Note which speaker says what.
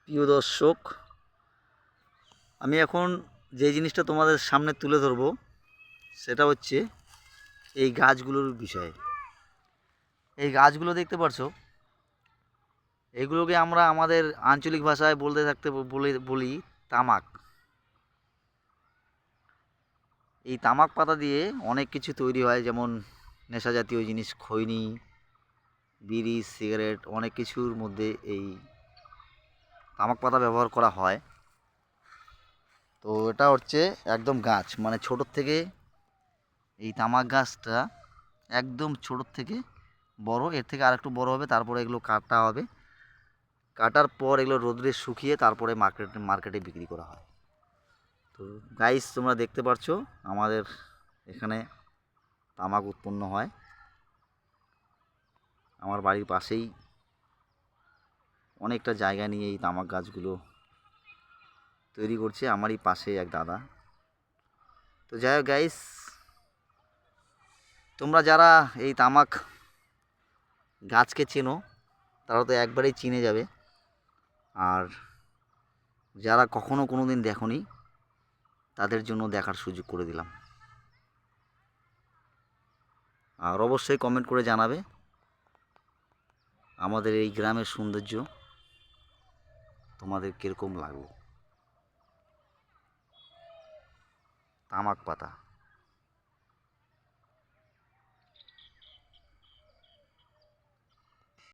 Speaker 1: প্রিয় দর্শক, আমি এখন যে জিনিসটা তোমাদের সামনে তুলে ধরবো সেটা হচ্ছে এই গাছগুলোর বিষয়ে। এই গাছগুলো দেখতে পারছো, এগুলোকে আমরা আমাদের আঞ্চলিক ভাষায় বলি তামাক। এই তামাক পাতা দিয়ে অনেক কিছু তৈরি হয়, যেমন নেশা জাতীয় জিনিস, খৈনি, বিড়ি, সিগারেট, অনেক কিছুর মধ্যে এই তামাক পাতা ব্যবহার করা হয়। তো এটা হচ্ছে একদম গাছ, মানে ছোটোর থেকে এই তামাক গাছটা একদম ছোটোর থেকে বড়, এর থেকে আরেকটু বড় হবে, তারপরে এগুলো কাটা হবে। কাটার পর এগুলো রোদ্রে শুকিয়ে তারপরে মার্কেটে বিক্রি করা হয়। তো গাইস, তোমরা দেখতে পাচ্ছো আমাদের এখানে তামাক উৎপন্ন হয়। আমার বাড়ির পাশেই অনেকটা জায়গা নিয়ে এই তামাক গাছগুলো তৈরি করছে আমারই পাশে এক দাদা। তো যাই হোক গাইস, তোমরা যারা এই তামাক গাছকে চেনো তারা তো একবারেই চিনে যাবে, আর যারা কখনো কোনো দিন দেখোনি তাদের জন্য দেখার সুযোগ করে দিলাম। আর অবশ্যই কমেন্ট করে জানাবে আমাদের এই গ্রামের সৌন্দর্য তোমাদের কীরকম লাগলো। তামাক পাতা।